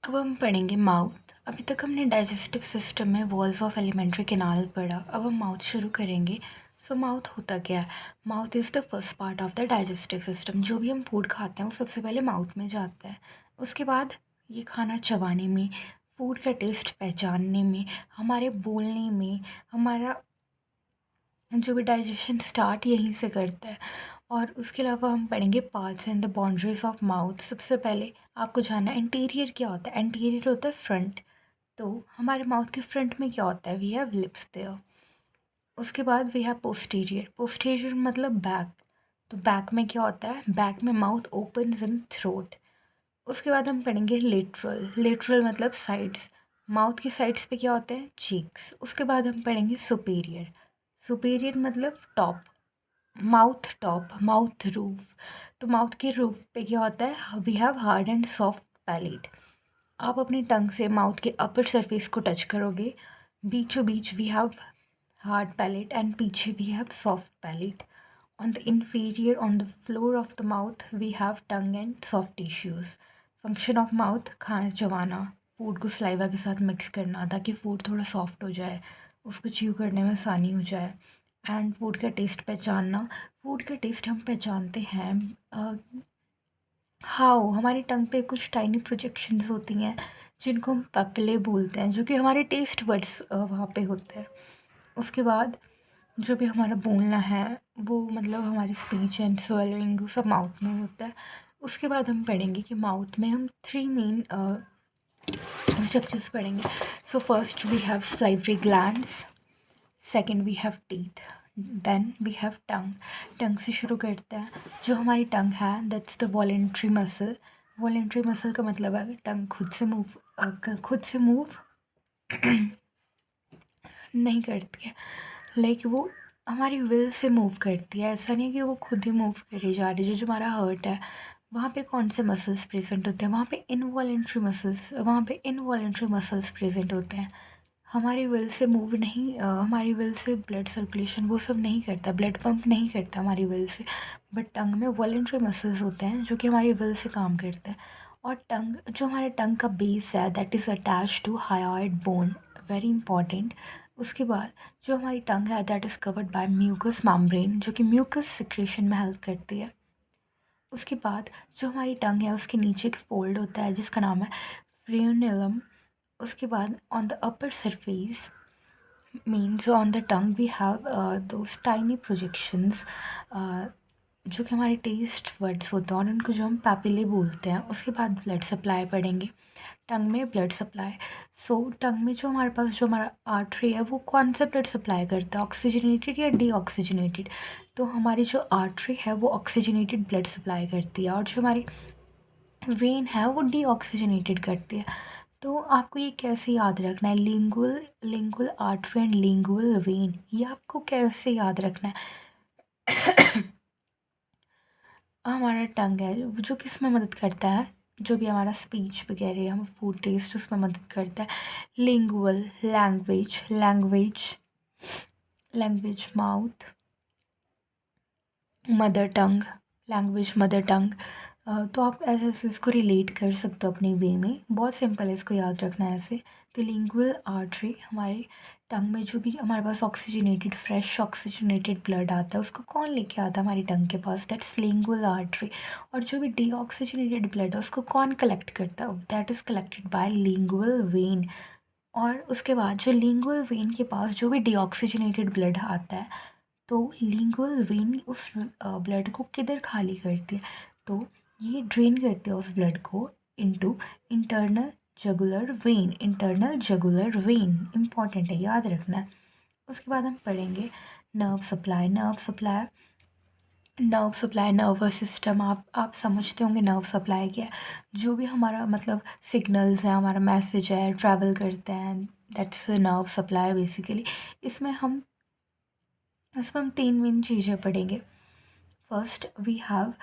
अब हम पढ़ेंगे माउथ। अभी तक हमने डाइजेस्टिव सिस्टम में वॉल्स ऑफ एलिमेंट्री कैनाल पढ़ा। अब हम माउथ शुरू करेंगे। सो माउथ होता क्या है? Mouth is the first part of the digestive system. जो भी हम फूड खाते हैं वो सबसे पहले माउथ में जाता है। उसके बाद ये खाना चबाने में, फूड का टेस्ट पहचानने में, हमारे बोलने में, हमारा जो भी डाइजेशन स्टार्ट यहीं से करता है। और उसके अलावा हम पढ़ेंगे parts and the boundaries of mouth. सबसे पहले आपको जानना एंटीरियर क्या होता है। एंटीरियर होता है फ्रंट। तो हमारे माउथ के फ्रंट में क्या होता है? We have lips there. उसके बाद वी हैव पोस्टीरियर। पोस्टीरियर मतलब बैक। तो बैक में क्या होता है? बैक में माउथ ओपन्स इन थ्रोट। उसके बाद हम पढ़ेंगे लेटरल। लेटरल मतलब साइड्स। माउथ की साइड्स पे क्या होते हैं? चीक्स। उसके बाद हम पढ़ेंगे सुपीरियर। सुपीरियर मतलब top. Mouth top, mouth roof. तो माउथ के रूफ पे क्या होता है? We have hard and soft palate. आप अपनी टंग से माउथ के अपर सरफेस को टच करोगे। बीचों बीच we have hard palate and पीछे we have soft palate. On the inferior, on the floor of the mouth, we have tongue and soft tissues. Function of mouth खाना चबाना, food को saliva के साथ मिक्स करना ताकि फूड थोड़ा soft हो जाए, उसको च्यू करने में आसानी हो जाए। एंड फूड का टेस्ट पहचानना। फूड का टेस्ट हम पहचानते हैं हाउ हमारी टंग पे कुछ टाइनी प्रोजेक्शंस होती हैं जिनको हम पपले बोलते हैं, जो कि हमारे टेस्ट बड्स वहाँ पे होते हैं। उसके बाद जो भी हमारा बोलना है वो मतलब हमारी स्पीच एंड swallowing वो सब माउथ में होता है। उसके बाद हम पढ़ेंगे कि माउथ में हम 3 मेन स्ट्रक्चर्स पढ़ेंगे। So first we have salivary glands, second we have teeth, then we have tongue. Tongue से शुरू करते हैं। जो हमारी टंग है that's the voluntary muscle. Voluntary muscle का मतलब है टंग खुद से मूव नहीं करती है। लाइक वो हमारी विल से मूव करती है। ऐसा नहीं कि वो खुद ही मूव करे जा रही है। जो हमारा हर्ट है वहाँ पे कौन से मसल्स प्रेजेंट होते हैं? वहाँ पे इनवॉलेंट्री मसल्स प्रेजेंट होते हैं। हमारी विल से मूव नहीं हमारी विल से ब्लड सर्कुलेशन वो सब नहीं करता, ब्लड पंप नहीं करता हमारी विल से। बट टंग में वॉलेंट्री मसल्स होते हैं जो कि हमारी विल से काम करते हैं। और टंग जो हमारे टंग का बेस है that is attach to hyoid bone, very important. उसके बाद जो हमारी टंग है that is covered by mucous membrane, जो कि म्यूकस सिक्रेशन में हेल्प करती है। उसके बाद जो हमारी टंग है उसके नीचे एक फोल्ड होता है जिसका नाम है फ्रेन्यूलम। उसके बाद on the upper surface means on the tongue we have those tiny projections जो कि हमारे टेस्ट वर्ड्स होते हैं और उनको जो हम पैपिले बोलते हैं। उसके बाद ब्लड सप्लाई पढ़ेंगे। टंग में ब्लड सप्लाई। सो टंग में जो हमारे पास जो हमारा आर्टरी है वो कौन सा ब्लड सप्लाई करता है? ऑक्सीजनेटेड या डीऑक्सीजनेटेड? तो हमारी जो आर्टरी है वो ऑक्सीजनेटेड ब्लड सप्लाई करती है और जो हमारी वेन है वो डीऑक्सीजनेटेड करती है। तो आपको ये कैसे याद रखना है? Lingual lingual artery and lingual when, ये आपको कैसे याद रखना है? हमारा टंग है वो जो किस में मदद करता है? जो भी हमारा स्पीच वगैरह हम फूड टेस्ट उसमें मदद करता है। Lingual language, language mouth, mother tongue, language mother tongue. तो आप ऐसे ऐसे इसको रिलेट कर सकते हो अपने वे में। बहुत सिंपल है, इसको याद रखना है ऐसे कि लिंगुअल आर्टरी हमारे टंग में जो भी हमारे पास ऑक्सीजनेटेड फ्रेश ऑक्सीजनेटेड ब्लड आता है उसको कौन लेके आता है हमारी टंग के पास? That's lingual artery. और जो भी डीऑक्सीजनेटेड ब्लड है उसको कौन कलेक्ट करता है? That is collected by lingual when. और उसके बाद जो लिंगुअल वेन के पास जो भी डीऑक्सीजनेटेड ब्लड आता है तो लिंगुअल वेन उस ब्लड को किधर खाली करती है? तो ये ड्रेन करते हैं उस ब्लड को into internal jugular vein. Internal jugular vein important है, याद रखना है। उसके बाद हम पढ़ेंगे नर्व सप्लाई। नर्वस सिस्टम आप समझते होंगे नर्व सप्लाई क्या है। जो भी हमारा मतलब सिग्नल्स हैं, हमारा मैसेज है, ट्रैवल करते हैं, दैट्स नर्व सप्लाई बेसिकली। इसमें हम इसमें हम 3 मेन चीज़ें पढ़ेंगे। First we have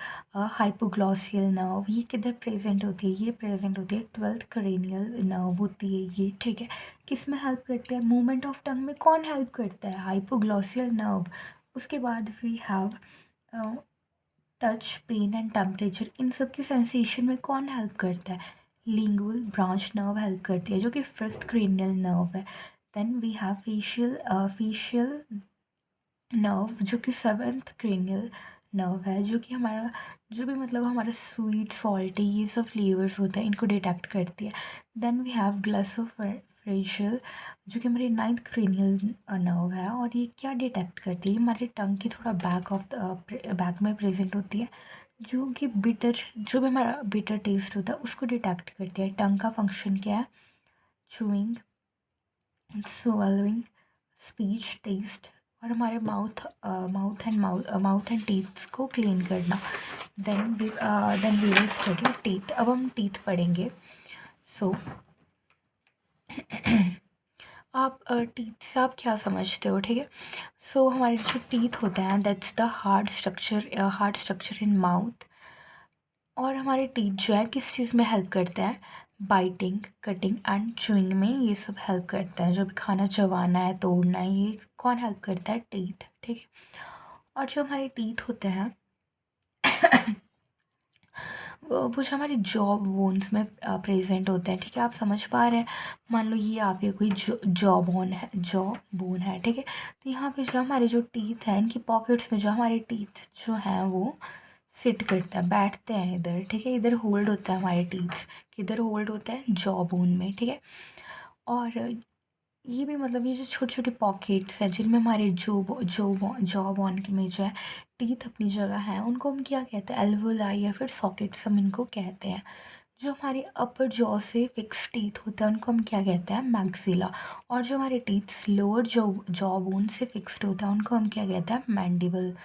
hypoglossal nerve. ये किधर प्रेजेंट होती है? ये प्रेजेंट होती है 12th क्रेनियल नर्व होती है ये, ठीक है। किस में हेल्प करती है? मूवमेंट ऑफ टंग में कौन हेल्प करता है? Hypoglossal nerve. उसके बाद we have touch, pain and temperature. इन सब की सेंसेशन में कौन हेल्प करता है? लिंगुअल ब्रांच नर्व हेल्प करती है जो कि फिफ्थ क्रेनियल नर्व है। Then we have facial nerve जो कि सेवन्थ क्रेनियल नर्व है, जो कि हमारा जो भी मतलब हमारा स्वीट सॉल्टी ये सब फ्लेवर्स होते हैं इनको डिटेक्ट करती है। देन वी हैव ग्लॉसोफेशियल जो कि हमारी नाइन्थ क्रेनियल नर्व है, और ये क्या डिटेक्ट करती है, हमारे टंग की थोड़ा बैक में प्रेजेंट होती है, जो कि बिटर जो भी हमारा बिटर टेस्ट होता है उसको डिटेक्ट करती है। टंग का फंक्शन क्या है, चूइंग, swallowing, स्पीच, टेस्ट, और हमारे माउथ एंड टीथ्स को क्लीन करना। Then we will study teeth. अब हम टीथ पढ़ेंगे। सो आप टीथ से आप क्या समझते हो, ठीक है। सो हमारे जो टीथ होते हैं that's the hard structure in mouth. और हमारे टीथ जो है किस चीज़ में हेल्प करते हैं, बाइटिंग, कटिंग एंड च्यूइंग में ये सब हेल्प करते हैं। जो भी खाना चबाना है, तोड़ना है, ये कौन हेल्प करता है, टीथ, ठीक है। और जो हमारे टीथ होते हैं वो जो हमारे जॉ बोन्स में प्रेजेंट होते हैं, ठीक है। आप समझ पा रहे हैं, मान लो ये आपके कोई जॉ बोन है, ठीक है। तो यहाँ पे जो हमारे जो टीथ हैं इनकी पॉकेट्स में जो हमारे टीथ जो हैं वो सिट करते हैं, बैठते हैं इधर, ठीक है। इधर होल्ड होता है हमारे टीथ, किधर होल्ड होता है, जॉ बोन में, ठीक है। और ये भी मतलब ये जो छोटे छोटे पॉकेट्स हैं जिनमें हमारे जॉ बोन के में जो है टीथ अपनी जगह है, उनको हम क्या कहते हैं, एल्वोलाई या फिर सॉकेट्स हम इनको कहते हैं। जो हमारे अपर जॉ से फिक्स टीथ होते हैं उनको हम क्या कहते हैं, मैक्सिला। और जो हमारे टीथ लोअर जॉ बोन से फिक्स्ड होता है उनको हम क्या कहते हैं, मैंडिबल।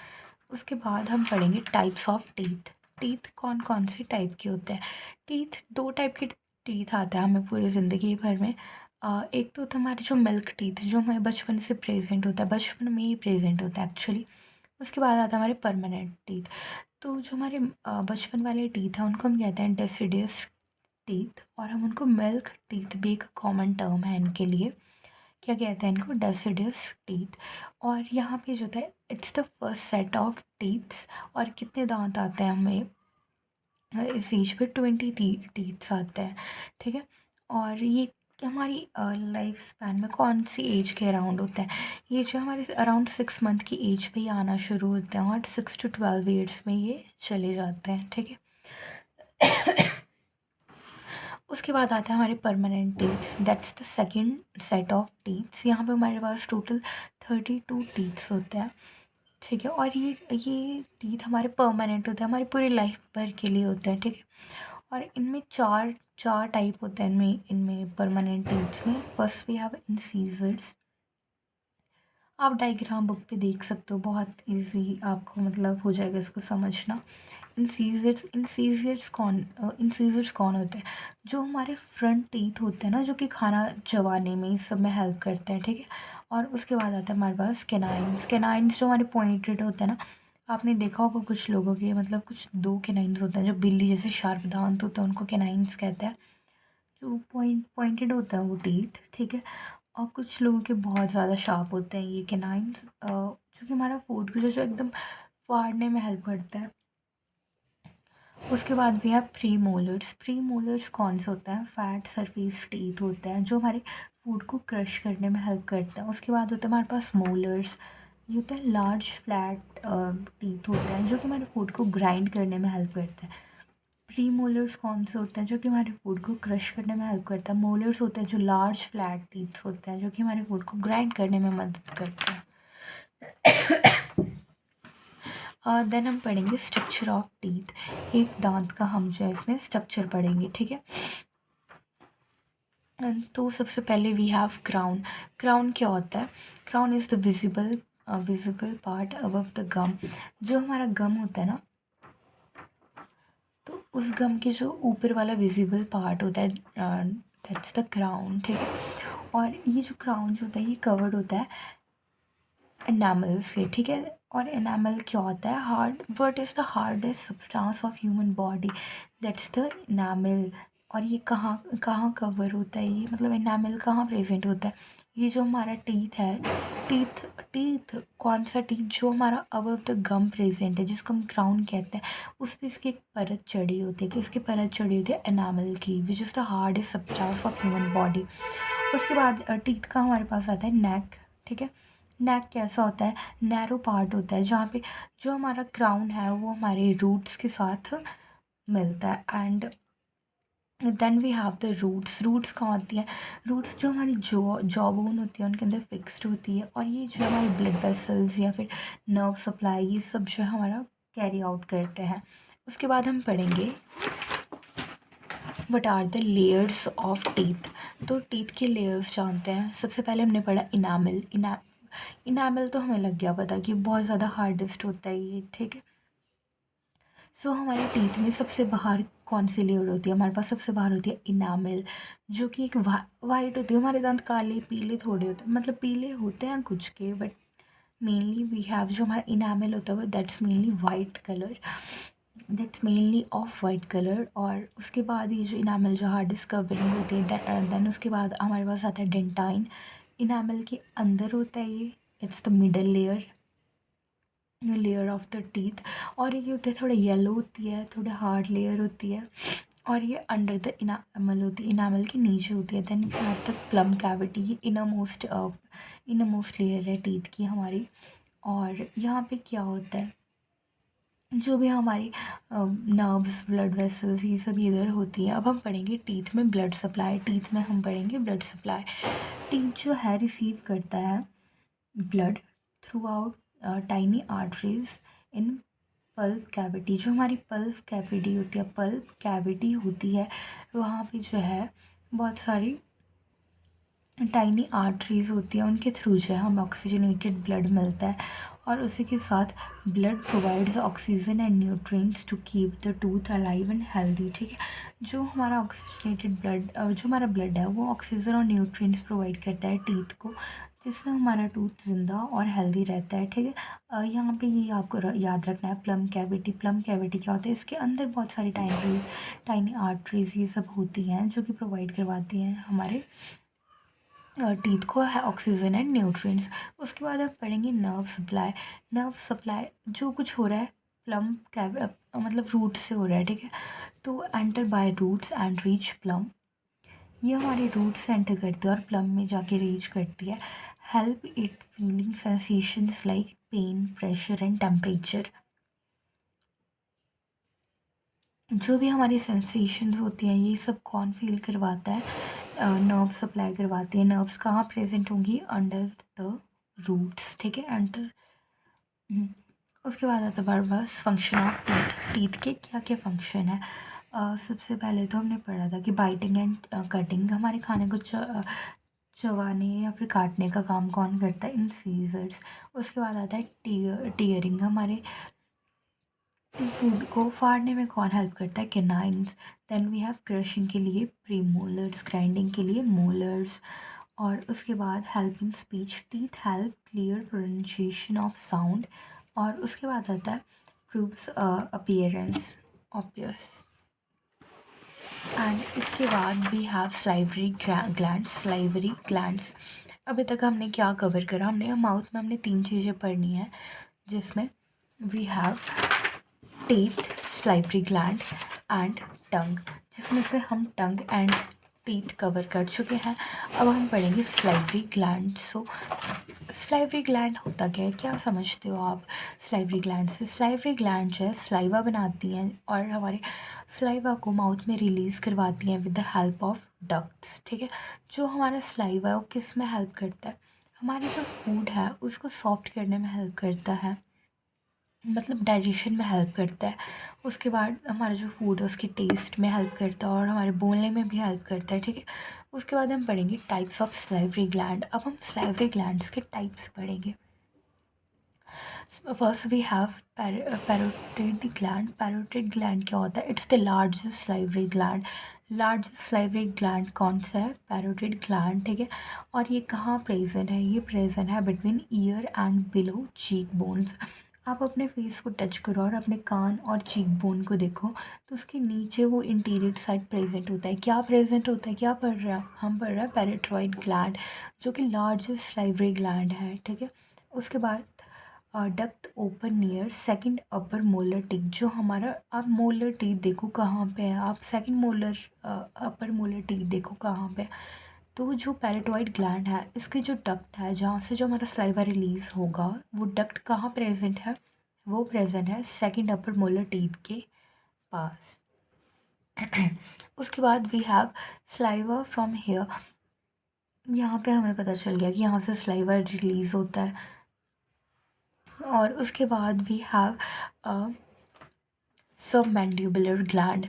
उसके बाद हम पढ़ेंगे टाइप्स ऑफ टीथ। टीथ कौन कौन से टाइप के होते हैं, टीथ दो टाइप के टीथ आते हैं हमें पूरी ज़िंदगी भर में। एक तो होता है हमारे जो मिल्क टीथ जो हमारे बचपन से प्रेजेंट होता है, बचपन में ही प्रेजेंट होता है एक्चुअली। उसके बाद आता है हमारे परमानेंट टीथ। तो जो हमारे बचपन वाले टीथ हैं उनको हम कहते हैं डेसिडियस टीथ, और हम उनको मिल्क टीथ भी एक कॉमन टर्म है इनके लिए, क्या कहते हैं इनको, डेसिडियस टीथ। और यहाँ पे जो होता है it's the first set of teeths. और कितने दांत आते हैं हमें इस एज पे, 20 टीथ्स आते हैं, ठीक है। और ये हमारी लाइफ स्पैन में कौन सी एज के अराउंड होता है, ये जो हमारे अराउंड 6 मंथ की एज पे ही आना शुरू होते हैं, और 6 to 12 ईयर्स में ये चले जाते हैं, ठीक है। उसके बाद आता है हमारे permanent teeths, that's the second set of teeths. यहाँ पे हमारे पास टोटल 32 टीथ्स होते हैं, ठीक है। और ये टीथ हमारे परमानेंट होते हैं, हमारी पूरी लाइफ भर के लिए होते हैं, ठीक है। और इनमें चार चार टाइप होते हैं इनमें इनमें परमानेंट टीथ्स में। First we have incisors. आप डायग्राम बुक पे देख सकते हो, बहुत इजी आपको मतलब हो जाएगा इसको समझना। इंसीजर्स कौन होते हैं, जो हमारे फ्रंट टीथ होते हैं ना, जो कि खाना चबाने में इस सब में हेल्प करते हैं, ठीक है। और उसके बाद आता है हमारे पास कैनाइन्स जो हमारे पॉइंटेड होते हैं ना। आपने देखा होगा कुछ लोगों के मतलब कुछ दो कैनाइन्स होते हैं, जो बिल्ली जैसे शार्प दांत होते हैं उनको कैनाइन्स कहते हैं। जो पॉइंटेड होता है वो टीथ, ठीक है। और कुछ लोगों के बहुत ज़्यादा शार्प होते हैं ये कैनाइन्स, जो कि हमारा फूड को जो एकदम फाड़ने में हेल्प करता है। उसके बाद भी है प्री मोलर्स कौन सा होता है, फैट सरफेस टीथ होता है जो हमारे फूड को क्रश करने में हेल्प करता है। उसके बाद होता है हमारे पास मोलर्स, ये होता है लार्ज फ्लैट टीथ होता है जो कि हमारे फूड को ग्राइंड करने में हेल्प करता है। प्री मोलर्स कौन से होते हैं, जो कि हमारे फूड को क्रश करने में हेल्प करता है। मोलर्स होते हैं जो लार्ज फ्लैट टीथ होते हैं जो कि हमारे फूड को ग्राइंड करने में मदद करते हैं। देन हम पढ़ेंगे स्ट्रक्चर ऑफ टीथ। एक दांत का हम जो है इसमें स्ट्रक्चर पढ़ेंगे, ठीक है। तो सबसे पहले वी हैव क्राउन। क्राउन क्या होता है, crown is the visible part above the gum. जो हमारा गम होता है ना, तो उस गम के जो ऊपर वाला विजिबल पार्ट होता है दैट्स द क्राउन, ठीक है। और ये जो क्राउन जो होता है ये कवर्ड होता है एनामल से, ठीक है। और एनामल क्या होता है, hard, what is the hardest substance of human body, that's the enamel. और ये कहाँ कहाँ कवर होता है, ये मतलब एनामल कहाँ प्रेजेंट होता है, ये जो हमारा टीथ है, टीथ टीथ कौन सा टीथ, जो हमारा अबव द गम प्रेजेंट है, जिसको हम क्राउन कहते हैं, उस पर इसकी एक परत चढ़ी होती है। किसकी परत चढ़ी होती है? एनामल की, which is the hardest substance of human body. उसके बाद टीथ का हमारे पास आता है नेक। ठीक है, नेक कैसा होता है? नैरो पार्ट होता है, जहाँ पे जो हमारा क्राउन है वो हमारे रूट्स के साथ मिलता है। And then we have the roots. Roots कहाँ होती हैं? रूट्स जो हमारी जॉ बोन होती है उनके अंदर फिक्स्ड होती है, और ये जो हमारे ब्लड वेसल्स या फिर नर्व सप्लाई, ये सब जो है हमारा कैरी आउट करते हैं। उसके बाद हम पढ़ेंगे what are the layers of teeth. तो टीथ के लेयर्स जानते हैं। सबसे पहले हमने पढ़ा इनामल। इनामल तो हमें लग गया पता कि बहुत ज़्यादा हार्डेस्ट होता है ये। ठीक है, सो हमारे टीथ में सबसे बाहर कौन सी लेयर होती है? हमारे पास सबसे बाहर होती है इनामल, जो कि एक वाइट होती है। हमारे दांत काले पीले थोड़े होते हैं, मतलब पीले होते हैं कुछ के, बट मेनली वी हैव जो हमारा इनामल होता है वो that's mainly white colour, that's mainly of white colour. और उसके बाद ये जो इनामल जो हार्डेस्ट कवरिंग होती है, देन उसके बाद हमारे पास आता है डेंटाइन। इनामल के अंदर होता है ये, it's the middle layer of the teeth. और ये होते हैं थोड़ा येलो होती है, थोड़ा हार्ड लेयर होती है, और ये अंडर द इनामल होती है, इनामल के नीचे होती है। Then we have the pulp cavity, ये इनर मोस्ट लेयर है टीथ की हमारी। और यहाँ पे क्या होता है, जो भी हमारी नर्व्स, ब्लड वेसल्स, ये सब इधर होती है। अब हम पढ़ेंगे टीथ में ब्लड सप्लाई। टीथ में हम पढ़ेंगे ब्लड सप्लाई। टीथ जो है रिसीव करता है blood throughout tiny arteries in pulp cavity. जो हमारी पल्प कैविटी होती है, वहाँ पे जो है बहुत सारी टाइनी आर्टरीज होती हैं, उनके थ्रू जो है हमें ऑक्सीजनेटेड ब्लड मिलता है। और उसी के साथ blood provides oxygen and nutrients to keep the tooth alive and healthy. ठीक है, जो हमारा ऑक्सीजनेटेड ब्लड, जो हमारा ब्लड है वो ऑक्सीजन और न्यूट्रिएंट्स प्रोवाइड करता है टीथ को, जिससे हमारा टूथ जिंदा और हेल्दी रहता है। ठीक है, यहाँ पे ये आपको याद रखना है। प्लम कैविटी क्या होता है? इसके अंदर बहुत सारी टाइनी आर्टरीज ये सब होती हैं, जो कि प्रोवाइड करवाती हैं हमारे टीथ को है ऑक्सीजन एंड न्यूट्रिएंट्स। उसके बाद आप पढ़ेंगे नर्व सप्लाई जो कुछ हो रहा है प्लम कैव मतलब रूट से हो रहा है। ठीक है, तो enter by roots and reach pulp. ये हमारे रूट से एंटर करती है और प्लम में जाके रीच करती है। Help it feeling sensations like pain, pressure and temperature. जो भी हमारी सेंसेशंस होती हैं ये सब कौन फील करवाता है? नर्व सप्लाई करवाती है। नर्व्स कहाँ प्रेजेंट होंगी? Under the roots. ठीक है, अंडर। उसके बाद आता है बस फंक्शन ऑफ टीथ। टीथ के क्या क्या फंक्शन है? सबसे पहले तो हमने पढ़ा था कि बाइटिंग एंड कटिंग, हमारे खाने को चबाने या फिर काटने का काम कौन करता है? इन सीजर्स। उसके बाद आता है टीयरिंग, हमारे फूड को फाड़ने में कौन हेल्प करता है? Canines. Then we have crushing के लिए प्रीमोलर्स, ग्राइंडिंग के लिए मोलर्स। और उसके बाद help in speech, teeth help clear pronunciation of sound. और उसके बाद आता है प्रूव्स अपीयरेंस ऑब्वियस। एंड इसके बाद वी हैव स्लाइवरी ग्लैंड्स। अभी तक हमने क्या कवर करा? हमने माउथ में हमने 3 चीज़ें पढ़नी है, जिसमें we have teeth, salivary gland and tongue, जिसमें से हम टंग एंड टीथ कवर कर चुके हैं। अब हम पढ़ेंगे स्लाइवरी ग्लैंड। सो स्लाइवरी ग्लैंड होता क्या है, क्या समझते हो आप स्लाइवरी ग्लैंड से? स्लाइवरी ग्लैंड जो है स्लाइवा बनाती हैं और हमारे स्लाइवा को माउथ में रिलीज़ करवाती हैं with the help of ducts. ठीक है, जो हमारा स्लाइवा है वो किस में हेल्प करता है? हमारे जो फूड है उसको सॉफ्ट करने में हेल्प करता है, मतलब डाइजेशन में हेल्प करता है। उसके बाद हमारा जो फूड है उसके टेस्ट में हेल्प करता है और हमारे बोलने में भी हेल्प करता है। ठीक है, उसके बाद हम पढ़ेंगे टाइप्स ऑफ स्लाइवरी ग्लैंड। अब हम स्लाइवरी ग्लैंड्स के टाइप्स पढ़ेंगे। First we have parotid gland. Parotid gland क्या होता है? It's the largest salivary gland. Largest salivary gland कौन सा है? Parotid gland. ठीक है, और ये कहाँ प्रेजेंट है? ये प्रेजेंट है between year and below cheek bones. आप अपने फेस को टच करो और अपने कान और चीक बोन को देखो, तो उसके नीचे वो इंटीरियर साइड प्रेजेंट होता है। क्या प्रेजेंट होता है, क्या पढ़ रहा है हम, पढ़ रहा है पैराथ्रॉइड ग्लैंड, जो कि लार्जेस्ट सलाइवरी ग्लैंड है, ठीक है। उसके बाद डक्ट ओपन नियर सेकंड अपर मोलर टीथ, जो हमारा, आप मोलर टीथ देखो कहाँ पे है, आप सेकंड मोलर अपर मोलर टीथ देखो कहाँ पे है। तो जो पैराटॉइड ग्लैंड है, इसके जो डक्ट है जहाँ से जो हमारा सलाइवा रिलीज होगा, वो डक्ट कहाँ प्रेजेंट है, वो प्रेजेंट है सेकंड अपर मोलर टीथ के पास। उसके बाद we have saliva from here, यहाँ पे हमें पता चल गया कि यहाँ से सलाइवा रिलीज होता है। और उसके बाद वी हैव सबमैंडिबुलर ग्लैंड।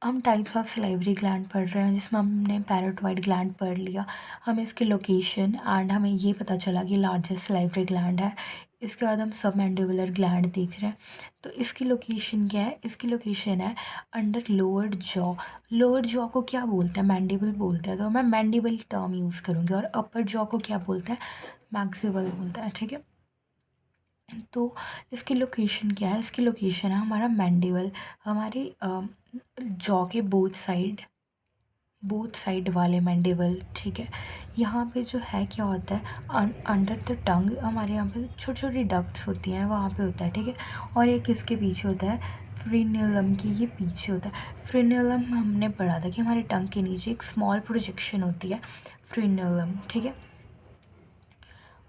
हम टाइप्स ऑफ सलाइवरी ग्लैंड पढ़ रहे हैं, जिसमें हमने पैराटॉइड ग्लैंड पढ़ लिया, हमें इसकी लोकेशन एंड हमें ये पता चला कि लार्जेस्ट सलाइवरी ग्लैंड है। इसके बाद हम सबमैंडिबुलर ग्लैंड देख रहे हैं, तो इसकी लोकेशन क्या है, इसकी लोकेशन है under lower jaw. Lower jaw को क्या बोलते हैं, मैंडिबल बोलते हैं, तो मैं मैंडिबल टर्म यूज़ करूँगी। और अपर जॉ को क्या बोलते हैं, मैक्सिबल बोलते हैं, ठीक है। तो इसकी लोकेशन क्या है, इसकी लोकेशन है हमारा मैंडिबल, हमारे जॉ के बोथ साइड वाले मैंडिबल, ठीक है। यहाँ पे जो है क्या होता है, अंडर द टंग हमारे यहाँ पे छोटी छोटी डक्ट्स होती हैं, वहाँ पे होता है, ठीक है। और एक इसके पीछे होता है फ्रीन्यूलम की, ये पीछे होता है फ्रीन्यूलम। हमने पढ़ा था कि हमारे टंग के नीचे एक स्मॉल प्रोजेक्शन होती है, फ्रीन्यूलम, ठीक है।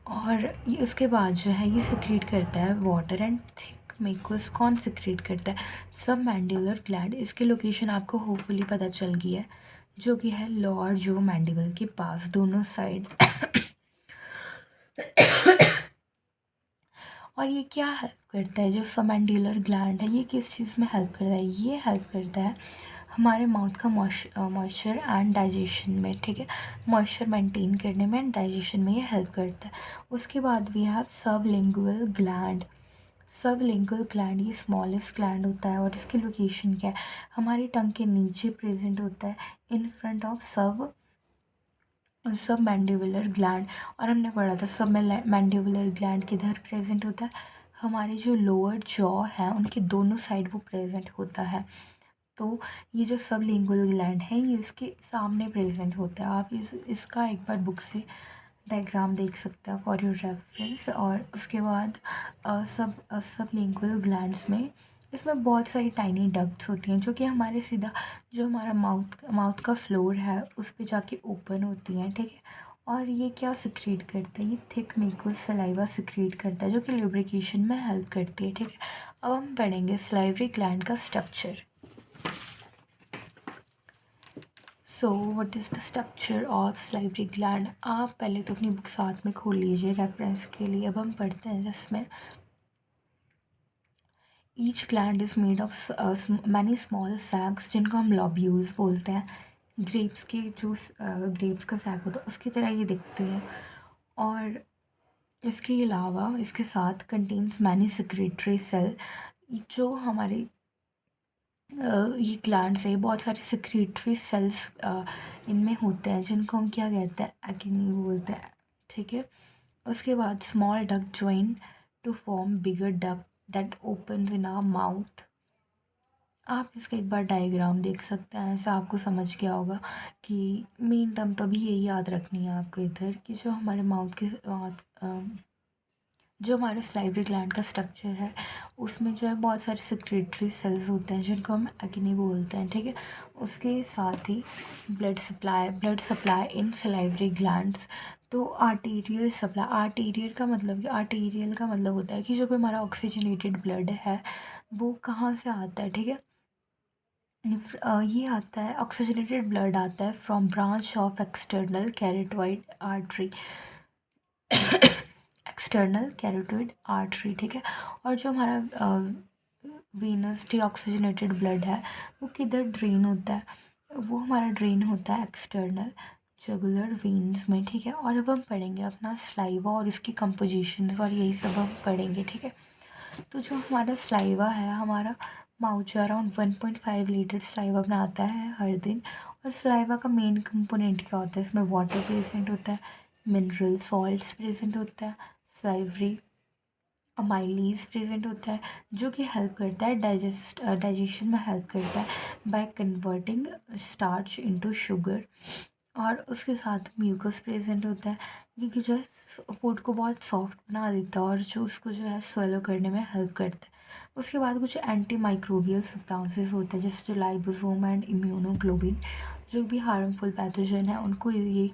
और ये उसके बाद जो है ये सिक्रीट करता है वाटर एंड थिक मेकोस। कौन सिक्रीट करता है, सब मैंडिबुलर ग्लैंड। इसकी लोकेशन आपको होपफुली पता चल गई है, जो कि है लोअर जो मैंडिबल के पास, दोनों साइड। और ये क्या हेल्प करता है, जो सबमैंडिबुलर ग्लैंड है, ये किस चीज़ में हेल्प करता है, ये हेल्प करता है हमारे माउथ का मॉइस्चर एंड डाइजेशन में, ठीक है। मॉइस्चर मेंटेन करने में एंड डाइजेशन में ये हेल्प करता है। उसके बाद we have sublingual gland. Sublingual gland ये स्मॉलेस्ट ग्लैंड होता है, और इसकी लोकेशन क्या है, हमारी टंग के नीचे प्रेजेंट होता है, इन फ्रंट ऑफ सब मैंडिबुलर ग्लैंड। और हमने पढ़ा था सब मैंडिबुलर ग्लैंड किधर प्रेजेंट होता है, हमारे जो लोअर जॉ है उनके दोनों साइड वो प्रेजेंट होता है। तो ये जो सबलिंगुअल ग्लैंड है ये इसके सामने प्रेजेंट होता है। आप इसका एक बार बुक से डायग्राम देख सकते हैं फॉर योर रेफरेंस। और उसके बाद सबलिंगुअल ग्लैंड्स में, इसमें बहुत सारी टाइनी डक्ट्स होती हैं, जो कि हमारे सीधा जो हमारा माउथ का फ्लोर है उस पे जाके ओपन होती हैं, ठीक है। और ये क्या सिक्रीट करते हैं, ये थिक म्यूकस सलाइवा सिक्रीट करता है, जो कि लुब्रिकेशन में हेल्प करती है, ठीक है। अब हम पढ़ेंगे सलाइवरी ग्लैंड का structure. So what is the structure of salivary gland. आप पहले तो अपनी बुक साथ में खोल लीजिए रेफरेंस के लिए। अब हम पढ़ते हैं जिसमें each gland is made of many small sacs, जिनको हम लॉब्यूल्स बोलते हैं। ग्रेप्स के जो ग्रेप्स का सैक होता है उसकी तरह ये दिखते हैं। और इसके अलावा इसके साथ कंटेन्स मैनी सेक्रेटरी सेल, जो हमारे ये ग्लैंड्स है, बहुत सारे सेक्रेटरी सेल्स इनमें होते हैं, जिनको हम क्या कहते हैं, एक्नी बोलते हैं, ठीक है। उसके बाद small duct join to form bigger duct that opens in our mouth. आप इसका एक बार डायग्राम देख सकते हैं, ऐसा आपको समझ गया होगा कि मेन टर्म तो अभी यही याद रखनी है आपको इधर, कि जो हमारे माउथ के जो हमारे सलाइवरी ग्लैंड का स्ट्रक्चर है उसमें जो है बहुत सारे सेक्रेटरी सेल्स होते हैं, जिनको हम एक्ने बोलते हैं, ठीक है। उसके साथ ही blood supply in salivary glands. तो आर्टीरियल सप्लाई, आर्टीरियल का मतलब होता है कि जो भी हमारा ऑक्सीजनेटेड ब्लड है वो कहाँ से आता है, ठीक है। ये आता है, ऑक्सीजनेटेड ब्लड आता है from branch of external carotid artery, external carotid artery, ठीक है। और जो हमारा वीनस डीऑक्सीजनेटेड ब्लड है वो किधर ड्रेन होता है, वो हमारा ड्रेन होता है एक्सटर्नल जुगुलर वेन्स में, ठीक है। और अब हम पढ़ेंगे अपना स्लाइवा और इसकी कंपोजिशंस, और यही सब हम पढ़ेंगे, ठीक है। तो जो हमारा स्लाइवा है, हमारा माउथ जो अराउंड 1.5 लीटर स्लाइवा बनाता है हर दिन। और स्लाइवा का मेन कंपोनेंट क्या होता है, इसमें वाटर प्रेजेंट होता है, मिनरल सॉल्ट्स प्रेजेंट होता है, सलाइवरी अमाइलेज प्रेजेंट होता है जो कि हेल्प करता है डाइजेशन में हेल्प करता है by converting starch into sugar. और उसके साथ म्यूकस प्रेजेंट होता है ये कि जो है फूड को बहुत सॉफ्ट बना देता है और जो उसको जो है स्वेलो करने में हेल्प करता है। उसके बाद कुछ एंटी माइक्रोबियल सब्सटेंसेस होते हैं जैसे जो लाइबोसोम एंड इम्यूनोग्लोबिन जो भी हार्मफुल पैथोजन है उनको ये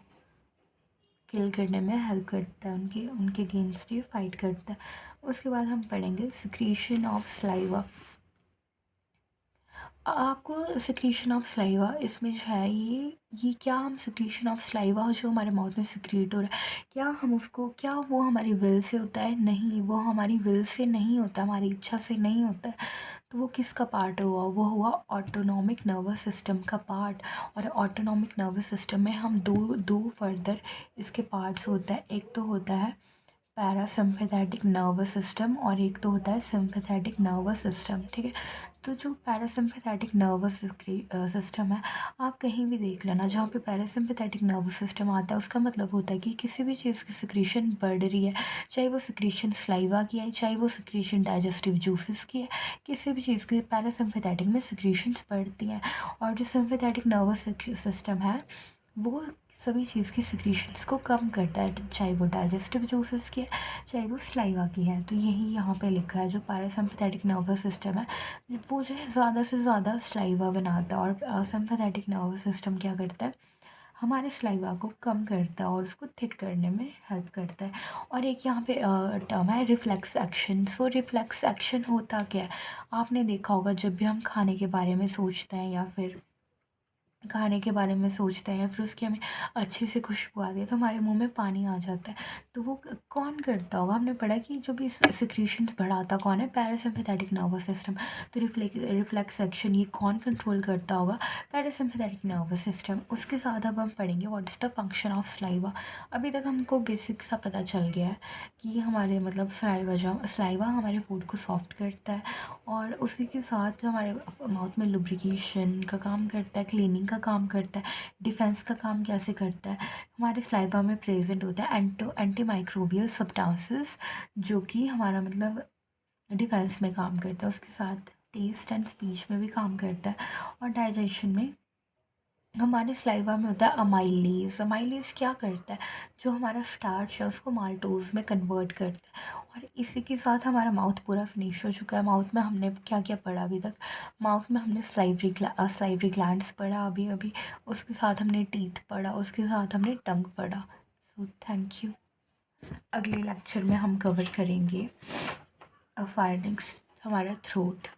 किल करने में हेल्प करता है, उनके उनके अगेंस्ट ये फाइट करता है। उसके बाद हम पढ़ेंगे सिक्रीशन ऑफ सलाइवा। आपको सिक्रीशन ऑफ सलाइवा इसमें जो है ये क्या हम सिक्रीशन ऑफ सलाइवा जो हमारे माउथ में सिक्रीट हो रहा है क्या हम उसको क्या वो हमारी विल से होता है? नहीं, वो हमारी विल से नहीं होता, हमारी इच्छा से नहीं होता है। तो वो किसका पार्ट हुआ? वो हुआ ऑटोनॉमिक नर्वस सिस्टम का पार्ट। और ऑटोनॉमिक नर्वस सिस्टम में हम दो दो फर्दर इसके पार्ट्स होता है। एक तो होता है पैरासिम्पैथेटिक नर्वस सिस्टम और एक तो होता है सिम्पैथेटिक नर्वस सिस्टम, ठीक है। तो जो पैरासिम्पैथेटिक नर्वस सिस्टम है आप कहीं भी देख लेना जहाँ पे पैरासिम्पैथेटिक नर्वस सिस्टम आता है उसका मतलब होता है कि किसी भी चीज़ की सिक्रीशन बढ़ रही है, चाहे वो सिक्रीशन स्लाइवा की है चाहे वो सिक्रीशन डाइजेस्टिव जूसेस की है, किसी भी चीज़ की पैरासिम्पैथेटिक में सिक्रीशंस बढ़ती हैं। और जो सिम्पैथेटिक नर्वस सिस्टम है वो सभी चीज़ की सिक्रीशंस को कम करता है, चाहे वो डाइजेस्टिव जूसेस की है चाहे वो स्लाइवा की है। तो यही यहाँ पे लिखा है जो पैरासिम्पैथेटिक नर्वस सिस्टम है वो जो है ज़्यादा से ज़्यादा स्लाइवा बनाता है और सिम्पैथेटिक नर्वस सिस्टम क्या करता है हमारे स्लाइवा को कम करता है और उसको थिक करने में हेल्प करता है। और एक यहाँ पे टर्म है रिफ्लेक्स एक्शन। सो रिफ्लेक्स एक्शन होता क्या है? आपने देखा होगा जब भी हम खाने के बारे में सोचते हैं या फिर खाने के बारे में सोचते हैं या फिर उसकी हमें अच्छे से खुशबू आती है तो हमारे मुंह में पानी आ जाता है। तो वो कौन करता होगा? हमने पढ़ा कि जो भी सिक्रीशंस बढ़ाता कौन है? Parasympathetic nervous system. तो रिफ्लेक्स एक्शन ये कौन कंट्रोल करता होगा? Parasympathetic nervous system. उसके साथ अब हम पढ़ेंगे what is the function of saliva. अभी तक हमको बेसिक सा पता चल गया है कि हमारे मतलब सलाइवा हमारे फूड को सॉफ्ट करता है और उसी के साथ हमारे माउथ में लुब्रिकेशन का काम करता है, क्लीनिंग का काम करता है, डिफेंस का काम कैसे करता है? हमारे सलाइवा में प्रेजेंट होता है एंटी माइक्रोबियल सब्सटेंसेस जो कि हमारा मतलब डिफेंस में काम करता है। उसके साथ टेस्ट एंड स्पीच में भी काम करता है। और डाइजेशन में हमारे सलाइवा में होता है अमाइलेज। अमाइलेज क्या करता है? जो हमारा स्टार्च है उसको माल्टोज में कन्वर्ट करता है। और इसी के साथ हमारा माउथ पूरा फिनिश हो चुका है। माउथ में हमने क्या क्या पढ़ा अभी तक? माउथ में हमने स्लाइवरी ग्लैंड्स पढ़ा अभी अभी, उसके साथ हमने टीथ पढ़ा, उसके साथ हमने टंग पढ़ा। So thank you. अगले लेक्चर में हम कवर करेंगे फायरिंग्स हमारा थ्रोट।